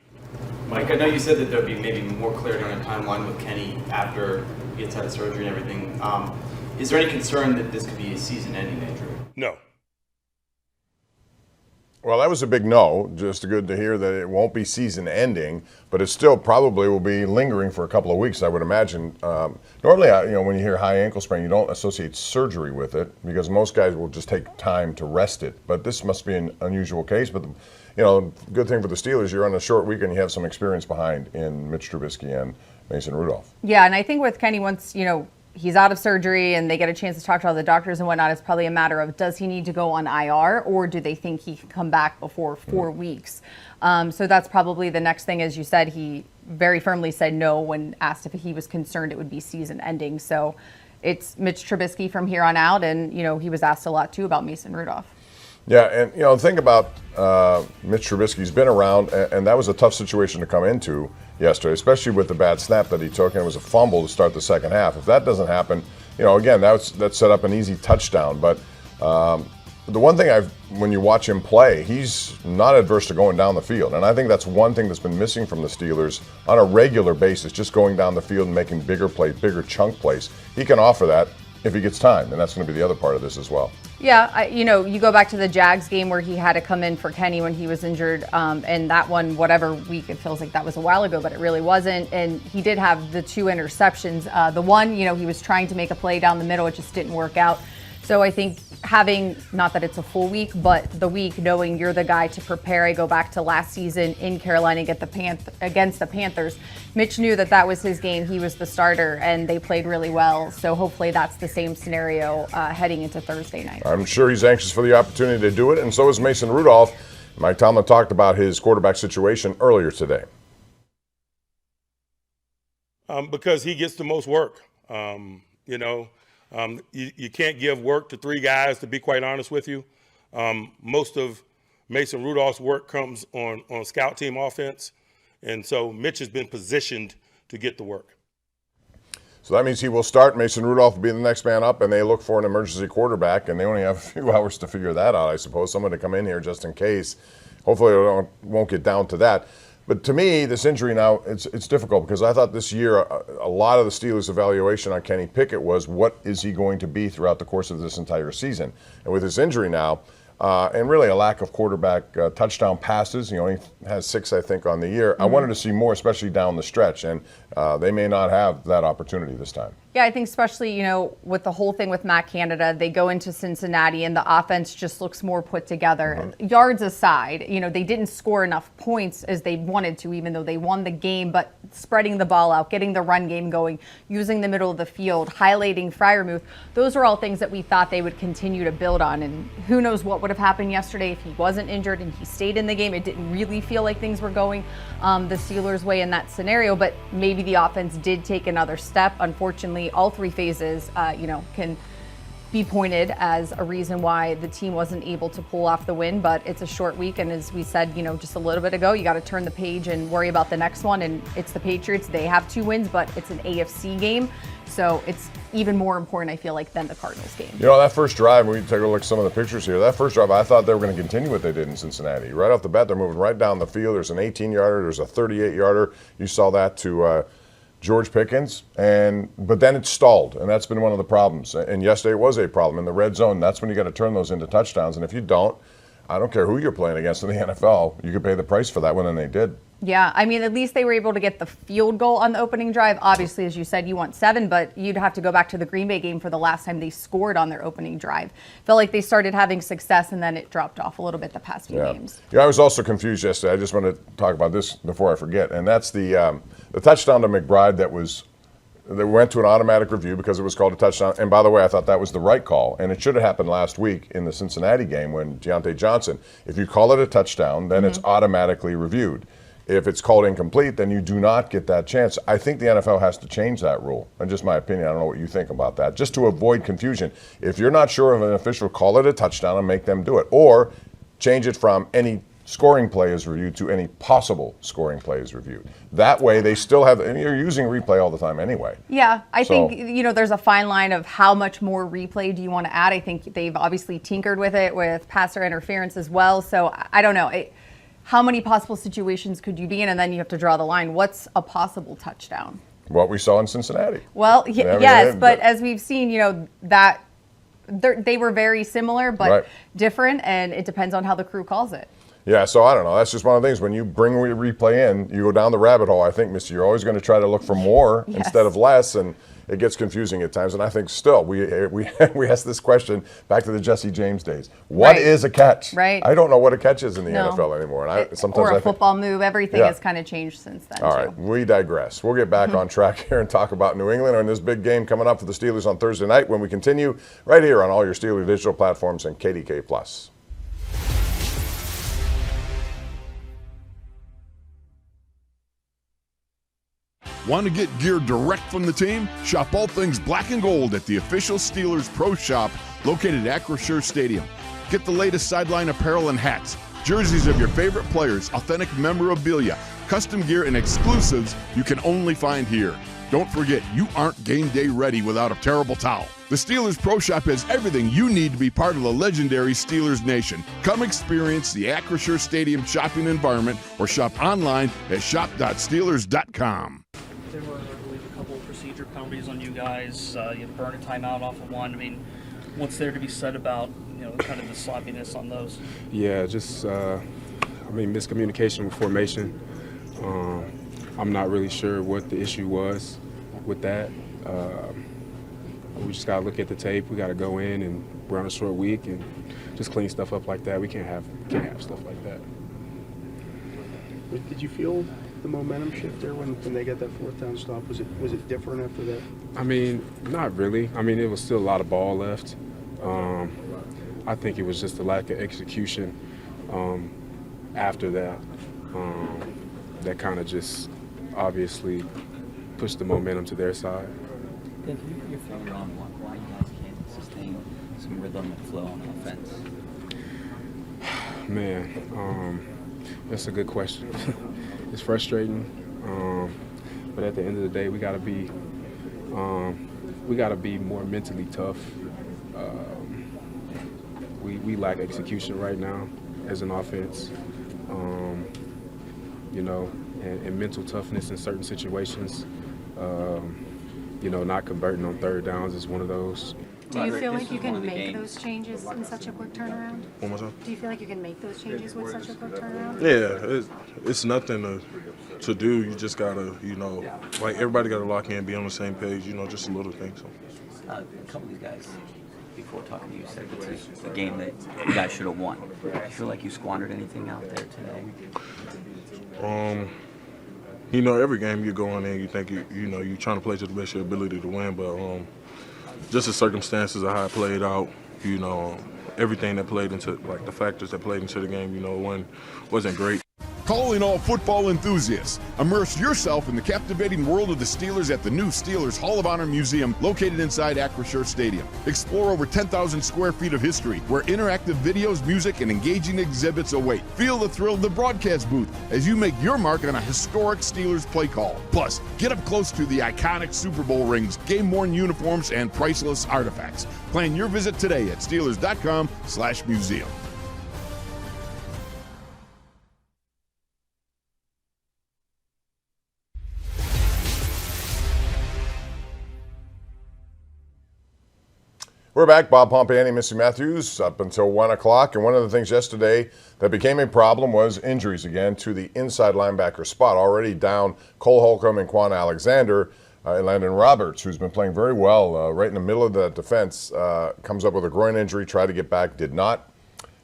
Mike, I know you said that there'd be maybe more clarity on a timeline with Kenny after he gets out of surgery and everything. Is there any concern that this could be a season-ending injury? No. Well, that was a big no. Just good to hear that it won't be season ending, but it still probably will be lingering for a couple of weeks, I would imagine. Normally, when you hear high ankle sprain, you don't associate surgery with it because most guys will just take time to rest it. But this must be an unusual case. But good thing for the Steelers, you're on a short week and you have some experience behind in Mitch Trubisky and Mason Rudolph. Yeah, and I think with Kenny, once he's out of surgery and they get a chance to talk to all the doctors and whatnot, it's probably a matter of, does he need to go on IR or do they think he can come back before 4 weeks? So that's probably the next thing. As you said, he very firmly said no when asked if he was concerned it would be season ending. So it's Mitch Trubisky from here on out. And, he was asked a lot too about Mason Rudolph. Yeah, and think about Mitch Trubisky. He's been around, and that was a tough situation to come into yesterday, especially with the bad snap that he took, and it was a fumble to start the second half. If that doesn't happen, again, that set up an easy touchdown. But the one thing when you watch him play, he's not adverse to going down the field, and I think that's one thing that's been missing from the Steelers on a regular basis, just going down the field and making bigger plays, bigger chunk plays. He can offer that if he gets time, and that's going to be the other part of this as well. Yeah, you go back to the Jags game where he had to come in for Kenny when he was injured, and that one, whatever week, it feels like that was a while ago, but it really wasn't. And he did have the 2 interceptions. The one, he was trying to make a play down the middle, it just didn't work out. So I think having, not that it's a full week, but the week knowing you're the guy to prepare. I go back to last season in Carolina against the Panthers. Mitch knew that was his game. He was the starter, and they played really well. So hopefully that's the same scenario heading into Thursday night. I'm sure he's anxious for the opportunity to do it, and so is Mason Rudolph. Mike Tomlin talked about his quarterback situation earlier today. Because he gets the most work, you can't give work to 3 guys, to be quite honest with you. Most of Mason Rudolph's work comes on scout team offense, and so Mitch has been positioned to get the work. So that means he will start. Mason Rudolph will be the next man up, and they look for an emergency quarterback, and they only have a few hours to figure that out, I suppose. Someone to come in here just in case. Hopefully it won't get down to that. But to me, this injury now, it's difficult because I thought this year a lot of the Steelers' evaluation on Kenny Pickett was what is he going to be throughout the course of this entire season. And with his injury now, and really a lack of quarterback touchdown passes, he only has 6, I think, on the year. I wanted to see more, especially down the stretch, and they may not have that opportunity this time. Yeah, I think especially, with the whole thing with Matt Canada, they go into Cincinnati and the offense just looks more put together. Yards aside, they didn't score enough points as they wanted to, even though they won the game, but spreading the ball out, getting the run game going, using the middle of the field, highlighting Freiermuth, those are all things that we thought they would continue to build on. And who knows what would have happened yesterday if he wasn't injured and he stayed in the game. It didn't really feel like things were going the Steelers' way in that scenario, but maybe the offense did take another step. Unfortunately, all 3 phases, can be pointed as a reason why the team wasn't able to pull off the win, but it's a short week, and as we said, just a little bit ago, you got to turn the page and worry about the next one, and it's the Patriots. They have 2 wins, but it's an AFC game, so it's even more important, I feel like, than the Cardinals game. That first drive, we take a look at some of the pictures here. That first drive, I thought they were going to continue what they did in Cincinnati. Right off the bat, they're moving right down the field. There's an 18-yarder, there's a 38-yarder. You saw that to George Pickens, but then it stalled, and that's been one of the problems. And yesterday was a problem in the red zone. That's when you got to turn those into touchdowns. And if you don't, I don't care who you're playing against in the NFL, you could pay the price for that one, and they did. Yeah, I mean, at least they were able to get the field goal on the opening drive. Obviously, as you said, you want 7, but you'd have to go back to the Green Bay game for the last time they scored on their opening drive. Felt like they started having success, and then it dropped off a little bit the past few games. Yeah, I was also confused yesterday. I just want to talk about this before I forget, and that's the touchdown to McBride that went to an automatic review because it was called a touchdown. And by the way, I thought that was the right call, and it should have happened last week in the Cincinnati game when Deontay Johnson, if you call it a touchdown, then it's automatically reviewed. If it's called incomplete, then you do not get that chance. I think the NFL has to change that rule. And just my opinion, I don't know what you think about that. Just to avoid confusion. If you're not sure of an official, call it a touchdown and make them do it. Or change it from any scoring play is reviewed to any possible scoring play is reviewed. That way they still have, you're using replay all the time anyway. Yeah, I think, there's a fine line of how much more replay do you want to add. I think they've obviously tinkered with it with passer interference as well. So I don't know. How many possible situations could you be in? And then you have to draw the line. What's a possible touchdown? What we saw in Cincinnati. Well, yes, but as we've seen, that they were very similar but different, and it depends on how the crew calls it. Yeah, so I don't know. That's just one of the things. When you bring replay in, you go down the rabbit hole. I think, Mr., you're always going to try to look for more instead of less, and it gets confusing at times. And I think still, we ask this question back to the Jesse James days. What is a catch? Right. I don't know what a catch is in the NFL anymore. And or a football move. Everything has kind of changed since then. All right, we digress. We'll get back on track here and talk about New England and this big game coming up for the Steelers on Thursday night when we continue right here on all your Steelers digital platforms and KDK+. Want to get gear direct from the team? Shop all things black and gold at the official Steelers Pro Shop located at Acrisure Stadium. Get the latest sideline apparel and hats, jerseys of your favorite players, authentic memorabilia, custom gear, and exclusives you can only find here. Don't forget, you aren't game day ready without a terrible towel. The Steelers Pro Shop has everything you need to be part of the legendary Steelers Nation. Come experience the Acrisure Stadium shopping environment or shop online at shop.steelers.com. There were, I believe, a couple of procedure penalties on you guys. You burned a timeout off of one. I mean, what's there to be said about, kind of the sloppiness on those? Yeah, just, miscommunication with formation. I'm not really sure what the issue was with that. We just got to look at the tape. We got to go in, and we're on a short week, and just clean stuff up like that. We can't have stuff like that. Did you feel the momentum shift there when they got that fourth down stop? Was it different after that? Not really. It was still a lot of ball left. I think it was just a lack of execution after that that kind of just obviously pushed the momentum to their side. Then your finger on why you guys can't sustain some rhythm and flow on offense? Man, that's a good question. It's frustrating, but at the end of the day, we gotta be more mentally tough. We lack execution right now as an offense, and mental toughness in certain situations. Not converting on third downs is one of those. Do you feel like you can make those changes in such a quick turnaround? One more time? Do you feel like you can make those changes with such a quick turnaround? Yeah, it's nothing to do. You just gotta, everybody gotta lock in, be on the same page. Just a little thing. So. A couple of these guys, before talking to you, said it's a game that you guys should have won. Do you feel like you squandered anything out there today? Every game you go in there, you think you're trying to play to the best of your ability to win, but just the circumstances of how it played out, everything that played into, the factors that played into the game, wasn't great. Calling all football enthusiasts. Immerse yourself in the captivating world of the Steelers at the new Steelers Hall of Honor Museum located inside Acrisure Stadium. Explore over 10,000 square feet of history where interactive videos, music, and engaging exhibits await. Feel the thrill of the broadcast booth as you make your mark on a historic Steelers play call. Plus, get up close to the iconic Super Bowl rings, game-worn uniforms, and priceless artifacts. Plan your visit today at Steelers.com/museum. We're back. Bob Pompiani, Missy Matthews, up until 1 o'clock. And one of the things yesterday that became a problem was injuries again to the inside linebacker spot. Already down Cole Holcomb and Quan Alexander. And Landon Roberts, who's been playing very well right in the middle of the defense, comes up with a groin injury, tried to get back, did not.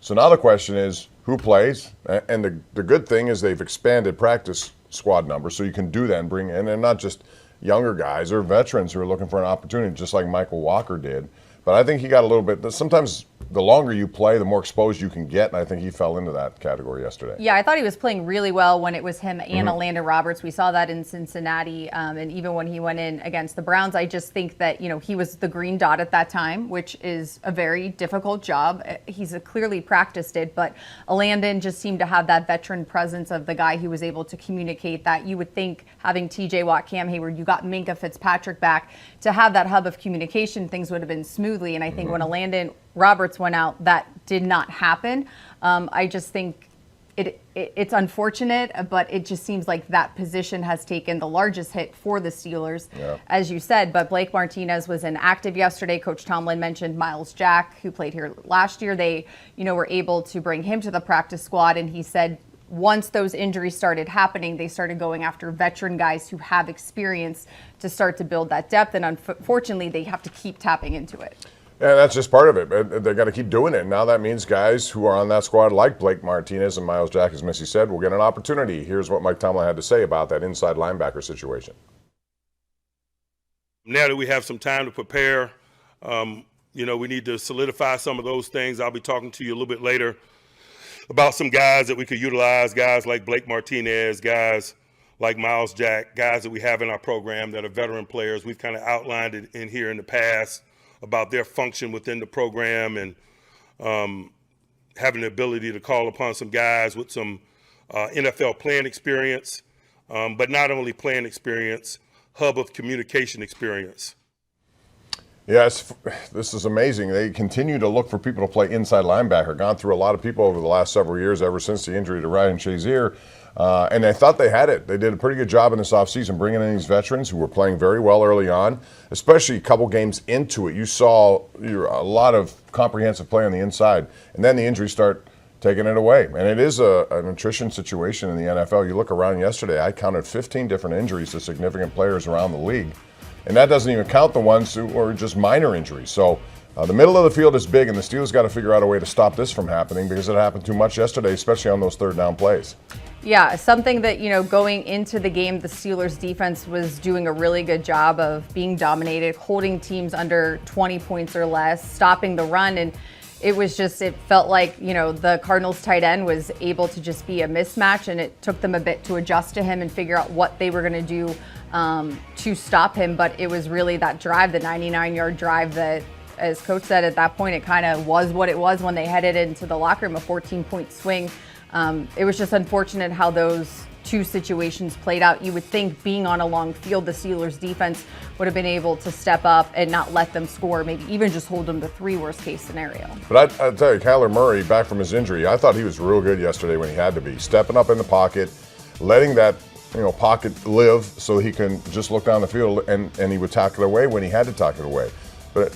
So now the question is, who plays? And the good thing is they've expanded practice squad numbers, so you can do that and bring in, and not just younger guys or veterans who are looking for an opportunity, just like Michael Walker did. But I think he got a little bit, sometimes the longer you play, the more exposed you can get, and I think he fell into that category yesterday. Yeah, I thought he was playing really well when it was him and Landon Roberts. We saw that in Cincinnati, and even when he went in against the Browns. I just think that, he was the green dot at that time, which is a very difficult job. He's clearly practiced it, but Landon just seemed to have that veteran presence of the guy who was able to communicate that. You would think having TJ Watt, Cam Hayward, you got Minkah Fitzpatrick back, to have that hub of communication, things would have been smoothly. And I think when Landon Roberts went out, that did not happen. I just think it's unfortunate, but it just seems like that position has taken the largest hit for the Steelers, as you said. But Blake Martinez was inactive yesterday. Coach Tomlin mentioned Miles Jack, who played here last year. They, were able to bring him to the practice squad, and he said once those injuries started happening, they started going after veteran guys who have experience to start to build that depth. And unfortunately, they have to keep tapping into it. Yeah, that's just part of it. They got to keep doing it. Now that means guys who are on that squad, like Blake Martinez and Miles Jack, as Missy said, will get an opportunity. Here's what Mike Tomlin had to say about that inside linebacker situation. Now that we have some time to prepare, we need to solidify some of those things. I'll be talking to you a little bit later about some guys that we could utilize, guys like Blake Martinez, guys like Miles Jack, guys that we have in our program that are veteran players. We've kind of outlined it in here in the past about their function within the program, and having the ability to call upon some guys with some NFL playing experience, but not only playing experience, hub of communication experience. Yes, this is amazing. They continue to look for people to play inside linebacker. Gone through a lot of people over the last several years, ever since the injury to Ryan Shazier. And they thought they had it. They did a pretty good job in this offseason bringing in these veterans who were playing very well early on, especially a couple games into it. You saw a lot of comprehensive play on the inside, and then the injuries start taking it away. And it is an attrition situation in the NFL. You look around yesterday, I counted 15 different injuries to significant players around the league. And that doesn't even count the ones who are just minor injuries. So the middle of the field is big, and the Steelers got to figure out a way to stop this from happening because it happened too much yesterday, especially on those third down plays. Yeah, something that, going into the game, the Steelers defense was doing a really good job of being dominated, holding teams under 20 points or less, stopping the run. And it felt like, the Cardinals tight end was able to just be a mismatch, and it took them a bit to adjust to him and figure out what they were going to do to stop him. But it was really that drive, the 99-yard drive that, as Coach said, at that point, it kind of was what it was when they headed into the locker room, a 14-point swing. It was just unfortunate how those two situations played out. You would think being on a long field, the Steelers defense would have been able to step up and not let them score, maybe even just hold them to 3 worst case scenario. But I tell you, Kyler Murray, back from his injury, I thought he was real good yesterday when he had to be. Stepping up in the pocket, letting that pocket live so he can just look down the field, and he would tackle it away when he had to tackle it away. But,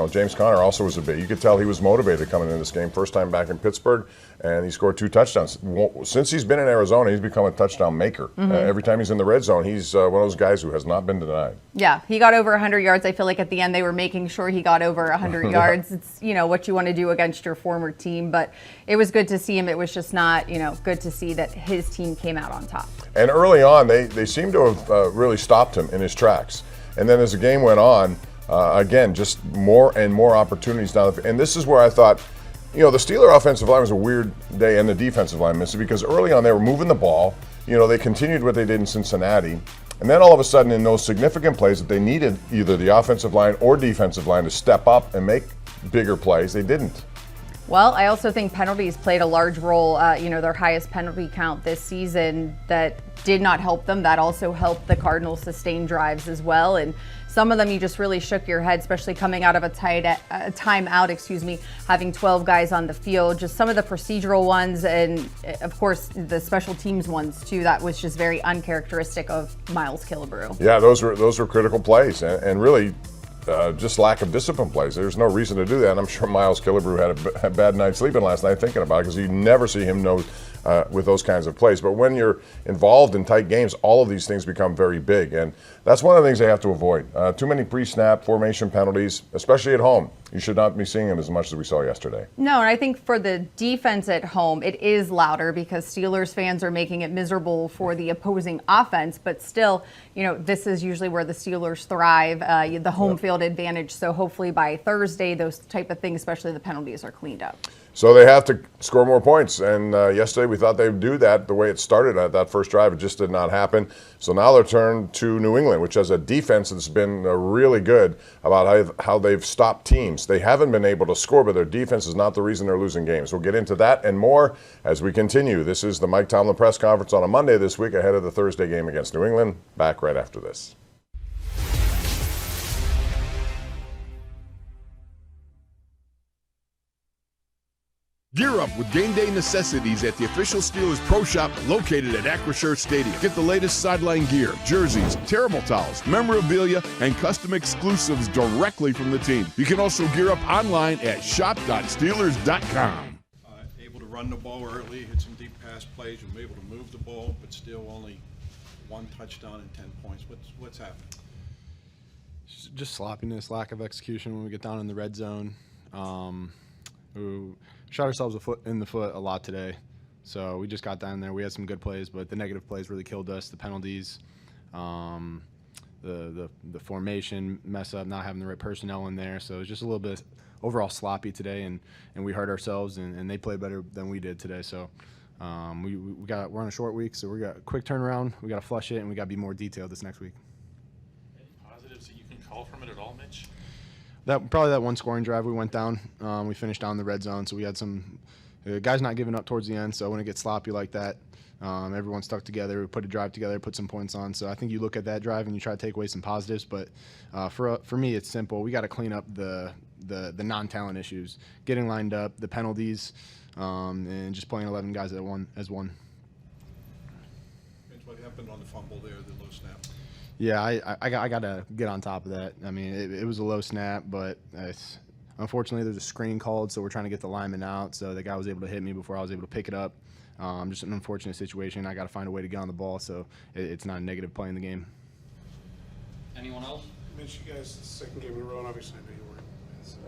James Conner also was you could tell he was motivated coming into this game. First time back in Pittsburgh, and he scored 2 touchdowns. Since he's been in Arizona, he's become a touchdown maker. Every time he's in the red zone, he's one of those guys who has not been denied. Yeah, he got over 100 yards. I feel like at the end they were making sure he got over 100 yards. It's, what you want to do against your former team. But it was good to see him. It was just not, good to see that his team came out on top. And early on, they seemed to have really stopped him in his tracks. And then as the game went on, again, just more and more opportunities down the field. And this is where I thought You know, the Steeler offensive line was a weird day, and the defensive line missed it, because early on they were moving the ball. You know, they continued what they did in Cincinnati. And then all of a sudden, in those significant plays that they needed either the offensive line or defensive line to step up and make bigger plays, they didn't. Well, I also think penalties played a large role. You know, their highest penalty count this season, that did not help them. That also helped the Cardinals sustain drives as well. And some of them you just really shook your head, especially coming out of a timeout, having 12 guys on the field. Just some of the procedural ones, and of course the special teams ones too. That was just very uncharacteristic of Miles Killebrew. Yeah, those were critical plays, and really just lack of discipline plays. There's no reason to do that. And I'm sure Miles Killebrew had a bad night sleeping last night thinking about it, because you never see him with those kinds of plays. But when you're involved in tight games, all of these things become very big. And that's one of the things they have to avoid. Too many pre-snap formation penalties, especially at home. You should not be seeing them as much as we saw yesterday. No, and I think for the defense at home, it is louder because Steelers fans are making it miserable for the opposing offense. But still, you know, this is usually where the Steelers thrive, the home field advantage. So hopefully by Thursday, those type of things, especially the penalties, are cleaned up. So they have to score more points. And yesterday we thought they'd do that the way it started at that first drive. It just did not happen. So now they're turned to New England, which has a defense that's been really good about how they've stopped teams. They haven't been able to score, but their defense is not the reason they're losing games. We'll get into that and more as we continue. This is the Mike Tomlin press conference on a Monday this week ahead of the Thursday game against New England. Back right after this. Gear up with game day necessities at the official Steelers Pro Shop located at Acrisure Stadium. Get the latest sideline gear, jerseys, terrible towels, memorabilia, and custom exclusives directly from the team. You can also gear up online at shop.steelers.com. Able to run the ball early, hit some deep pass plays, and be able to move the ball, but still only one touchdown and 10 points. What's happened? Just sloppiness, lack of execution when we get down in the red zone. We shot ourselves in the foot a lot today. So we just got down there. We had some good plays, but the negative plays really killed us. The penalties, the formation mess up, not having the right personnel in there. So it was just a little bit overall sloppy today, and we hurt ourselves, and they played better than we did today. So we're on a short week, so we got a quick turnaround. We got to flush it, and we got to be more detailed this next week. Any positives that you can call from it at all, Mitch? Probably that one scoring drive we went down. We finished down the red zone, so we had some guys not giving up towards the end. So when it gets sloppy like that, everyone stuck together. We put a drive together, put some points on. So I think you look at that drive and you try to take away some positives. But for me, it's simple. We got to clean up the non-talent issues, getting lined up, the penalties, and just playing 11 guys as one. What happened on the fumble there, the low snap? Yeah, I got to get on top of that. I mean, it was a low snap, but unfortunately there's a screen called, so we're trying to get the lineman out. So the guy was able to hit me before I was able to pick it up. Just an unfortunate situation. I got to find a way to get on the ball, so it's not a negative play in the game. Anyone else? Mitch, you guys, the second game in a row, and obviously I know you weren't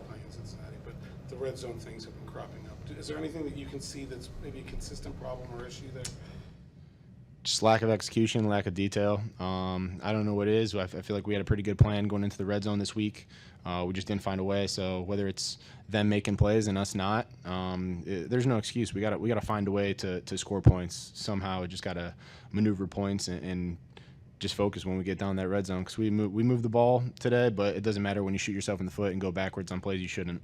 playing in Cincinnati, but the red zone things have been cropping up. Is there anything that you can see that's maybe a consistent problem or issue there? Just lack of execution, lack of detail. I don't know what it is. I feel like we had a pretty good plan going into the red zone this week. We just didn't find a way. So whether it's them making plays and us not, there's no excuse. We got to find a way to score points somehow. We just got to maneuver points and just focus when we get down that red zone, because we moved the ball today, but it doesn't matter when you shoot yourself in the foot and go backwards on plays you shouldn't.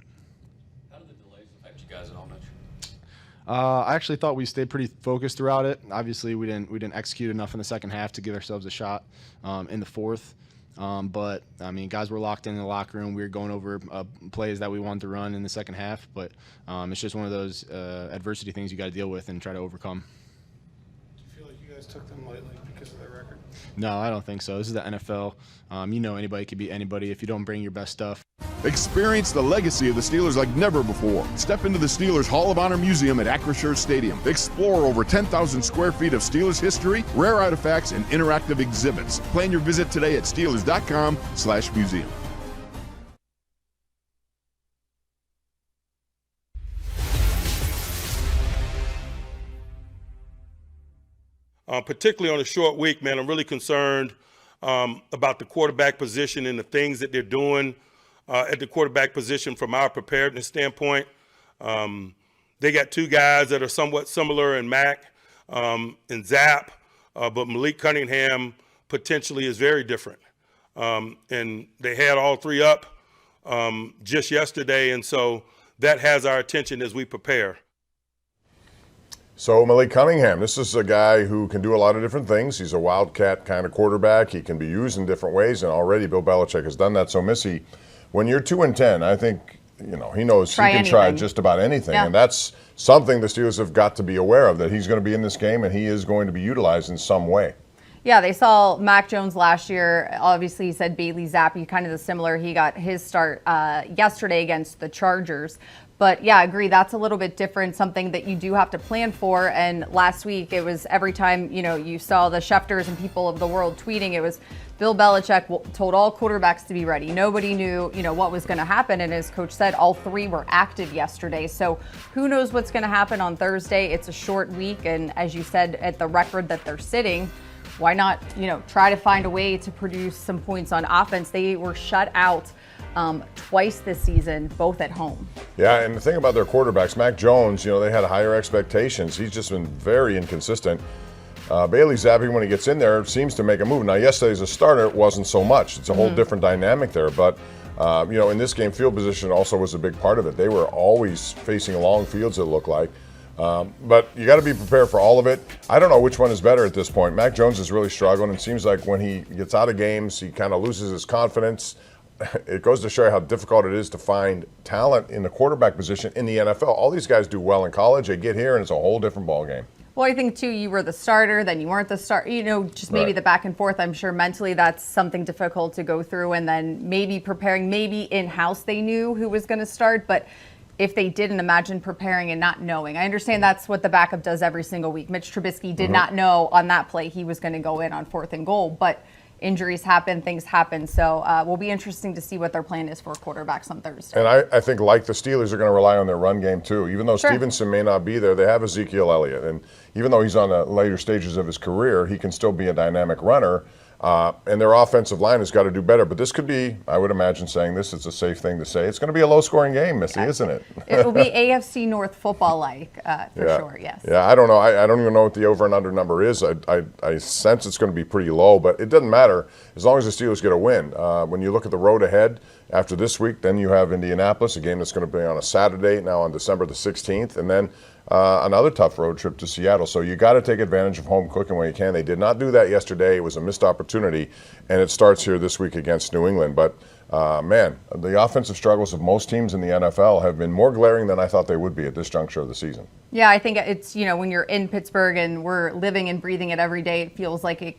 How did the delays affect you guys at all, Mitch? I actually thought we stayed pretty focused throughout it. Obviously, we didn't execute enough in the second half to give ourselves a shot in the fourth. But I mean, guys were locked in the locker room. We were going over plays that we wanted to run in the second half. But it's just one of those adversity things you got to deal with and try to overcome. Do you feel like you guys took them lightly because of their record? No, I don't think so. This is the NFL. Anybody can beat anybody if you don't bring your best stuff. Experience the legacy of the Steelers like never before. Step into the Steelers Hall of Honor Museum at Acrisure Stadium. Explore over 10,000 square feet of Steelers history, rare artifacts, and interactive exhibits. Plan your visit today at Steelers.com/museum. Particularly on a short week, man, I'm really concerned about the quarterback position and the things that they're doing at the quarterback position from our preparedness standpoint. They got two guys that are somewhat similar in Mac and Zapp, but Malik Cunningham potentially is very different. And they had all three up just yesterday, and so that has our attention as we prepare. So Malik Cunningham, this is a guy who can do a lot of different things. He's a wildcat kind of quarterback. He can be used in different ways, and already Bill Belichick has done that. So Missy, when you're 2-10, I think he knows he can try just about anything, and that's something the Steelers have got to be aware of, that he's going to be in this game and he is going to be utilized in some way. Yeah, they saw Mac Jones last year. Obviously, he said Bailey Zappi, kind of the similar. He got his start yesterday against the Chargers. But yeah, I agree. That's a little bit different, something that you do have to plan for. And last week, it was every time, you saw the Schefters and people of the world tweeting, it was Bill Belichick told all quarterbacks to be ready. Nobody knew, what was going to happen. And as coach said, all three were active yesterday. So who knows what's going to happen on Thursday? It's a short week. And as you said, at the record that they're sitting, why not, try to find a way to produce some points on offense? They were shut out twice this season, both at home. Yeah, and the thing about their quarterbacks, Mac Jones, they had higher expectations. He's just been very inconsistent. Bailey Zappi, when he gets in there, seems to make a move. Now, yesterday as a starter, it wasn't so much. It's a whole different dynamic there. But, in this game, field position also was a big part of it. They were always facing long fields, it looked like. But you got to be prepared for all of it. I don't know which one is better at this point. Mac Jones is really struggling. It seems like when he gets out of games, he kind of loses his confidence. It goes to show you how difficult it is to find talent in the quarterback position in the NFL. All these guys do well in college. They get here, and it's a whole different ballgame. Well, I think, too, you were the starter, then you weren't the starter. Just maybe the back and forth. I'm sure mentally that's something difficult to go through. And then maybe preparing, maybe in-house they knew who was going to start. But if they didn't, imagine preparing and not knowing. I understand that's what the backup does every single week. Mitch Trubisky did not know on that play he was going to go in on 4th and goal. But injuries happen, things happen. So will be interesting to see what their plan is for quarterbacks on Thursday. And I think, like the Steelers, are going to rely on their run game, too. Even though Stevenson may not be there, they have Ezekiel Elliott. And even though he's on the later stages of his career, he can still be a dynamic runner. And their offensive line has got to do better. But this could be, I would imagine saying this, it's a safe thing to say. It's going to be a low-scoring game, Missy, isn't it? It will be AFC North football-like, for sure, yes. Yeah, I don't know. I don't even know what the over and under number is. I sense it's going to be pretty low, but it doesn't matter as long as the Steelers get a win. When you look at the road ahead after this week, then you have Indianapolis, a game that's going to be on a Saturday, now on December the 16th, and then another tough road trip to Seattle. So you got to take advantage of home cooking when you can. They did not do that yesterday. It was a missed opportunity, and it starts here this week against New England. But, man, the offensive struggles of most teams in the NFL have been more glaring than I thought they would be at this juncture of the season. Yeah, I think it's, when you're in Pittsburgh and we're living and breathing it every day, it feels like it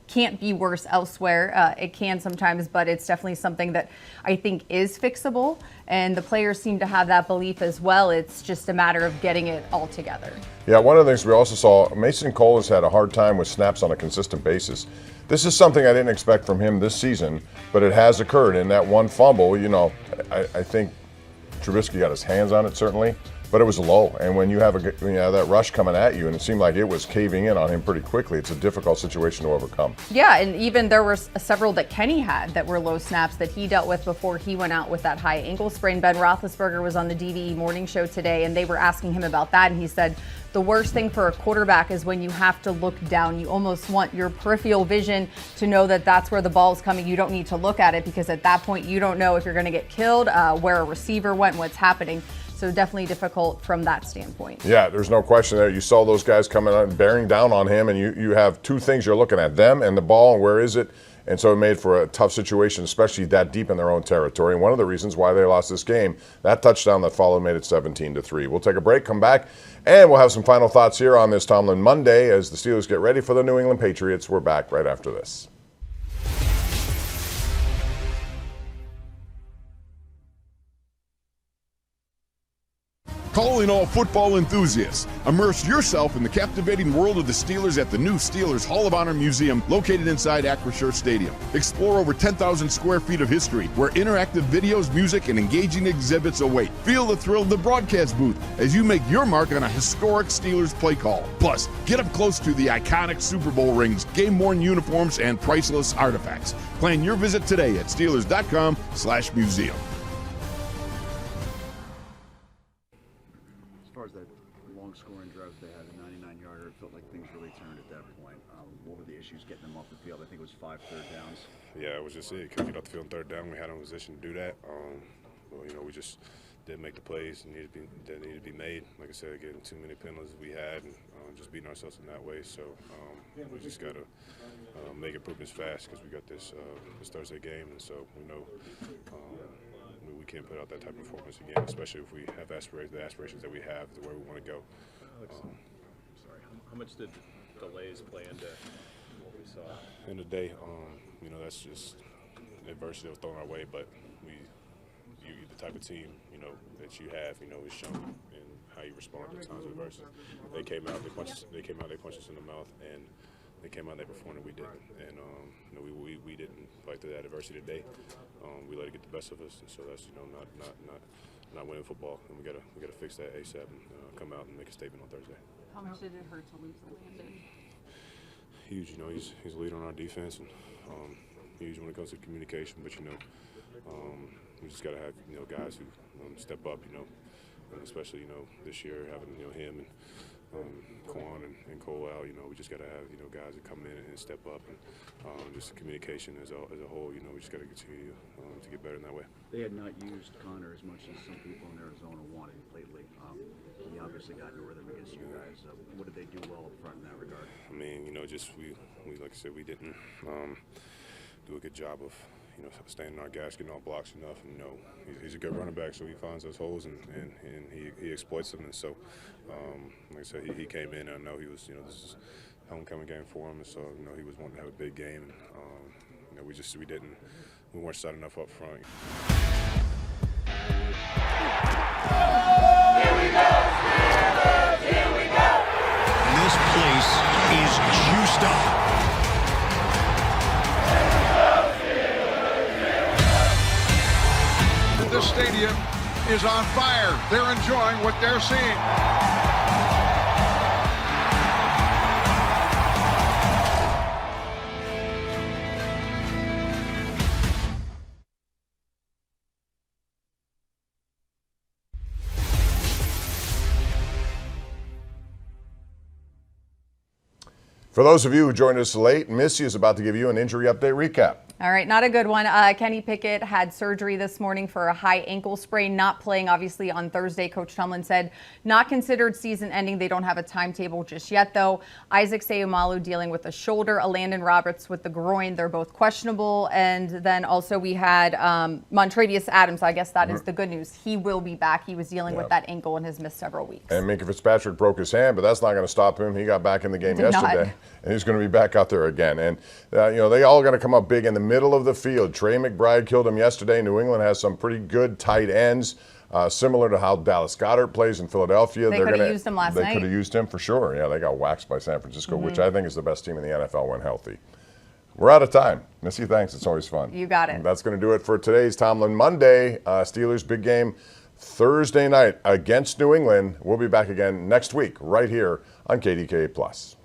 can't be worse elsewhere. It can sometimes, but it's definitely something that I think is fixable, and the players seem to have that belief as well. It's just a matter of getting it all together. Yeah, one of the things we also saw, Mason Cole has had a hard time with snaps on a consistent basis. This is something I didn't expect from him this season, but it has occurred. In that one fumble, I think Trubisky got his hands on it, certainly, but it was low. And when you have that rush coming at you, and it seemed like it was caving in on him pretty quickly, it's a difficult situation to overcome. Yeah, and even there were several that Kenny had that were low snaps that he dealt with before he went out with that high ankle sprain. Ben Roethlisberger was on the DVE morning show today, and they were asking him about that, and he said the worst thing for a quarterback is when you have to look down. You almost want your peripheral vision to know that that's where the ball's coming. You don't need to look at it, because at that point you don't know if you're going to get killed, where a receiver went, what's happening. So definitely difficult from that standpoint. Yeah, there's no question there. You saw those guys coming out and bearing down on him, and you have two things you're looking at, them and the ball, and where is it? And so it made for a tough situation, especially that deep in their own territory. And one of the reasons why they lost this game, that touchdown that followed made it 17-3. We'll take a break, come back, and we'll have some final thoughts here on this Tomlin Monday as the Steelers get ready for the New England Patriots. We're back right after this. Calling all football enthusiasts. Immerse yourself in the captivating world of the Steelers at the new Steelers Hall of Honor Museum located inside Acrisure Stadium. Explore over 10,000 square feet of history where interactive videos, music, and engaging exhibits await. Feel the thrill of the broadcast booth as you make your mark on a historic Steelers play call. Plus, get up close to the iconic Super Bowl rings, game-worn uniforms, and priceless artifacts. Plan your visit today at Steelers.com/museum. it felt like things really turned at that point. What were the issues getting them off the field? I think it was 5 third downs. Yeah, it was just it. Couldn't get off the field on third down. We had in position to do that. Well, we just didn't make the plays that needed to be made. Like I said, getting too many penalties we had, and just beating ourselves in that way. So we just got to make improvements fast because we got this Thursday game, and so we know we can't put out that type of performance again, especially if we have the aspirations that we have, to where we want to go. Sorry, how much did delays play into what we saw? In the day, that's just adversity that was thrown our way, but you're the type of team, that you have, is shown in how you respond to times of adversity. They came out, they punched us in the mouth, and they came out, they performed, and we didn't. And we didn't fight through that adversity today. We let it get the best of us, and so that's not winning football. And we gotta fix that ASAP and come out and make a statement on Thursday. How much did it hurt to lose Landon? Huge, he's a leader on our defense, and huge when it comes to communication. But we just gotta have guys who step up, and especially this year having him and Quan and Cole out. We just gotta have guys that come in and step up, and just communication as a whole. We just gotta continue to get better in that way. They had not used Connor as much as some people in Arizona wanted lately. He obviously got in a rhythm against you guys. What did they do well up front in that regard? I mean, just we like I said, we didn't do a good job of staying in our gas, getting all blocks enough. And he's a good running back, so he finds those holes and he exploits them. And so, like I said, he came in, and I know he was this is a homecoming game for him, and so he was wanting to have a big game. And we weren't set enough up front. Here we go, Steelers! Here we go! This place is juiced up. This stadium is on fire. They're enjoying what they're seeing. For those of you who joined us late, Missy is about to give you an injury update recap. All right, not a good one. Kenny Pickett had surgery this morning for a high ankle sprain, not playing obviously on Thursday. Coach Tomlin said not considered season ending. They don't have a timetable just yet, though. Isaac Seumalo dealing with the shoulder, Alandon Roberts with the groin. They're both questionable. And then also we had Montravius Adams. I guess that is the good news. He will be back. He was dealing with that ankle and has missed several weeks. And Minka Fitzpatrick broke his hand, but that's not going to stop him. He got back in the game yesterday, and he's going to be back out there again. And, they all going to come up big in the middle of the field. Trey McBride killed him yesterday. New England has some pretty good tight ends, similar to how Dallas Goedert plays in Philadelphia. They could have used him last night. They could have used him for sure. Yeah, they got waxed by San Francisco, which I think is the best team in the NFL when healthy. We're out of time. Missy, thanks. It's always fun. You got it. And that's going to do it for today's Tomlin Monday. Steelers big game Thursday night against New England. We'll be back again next week right here on KDKA+.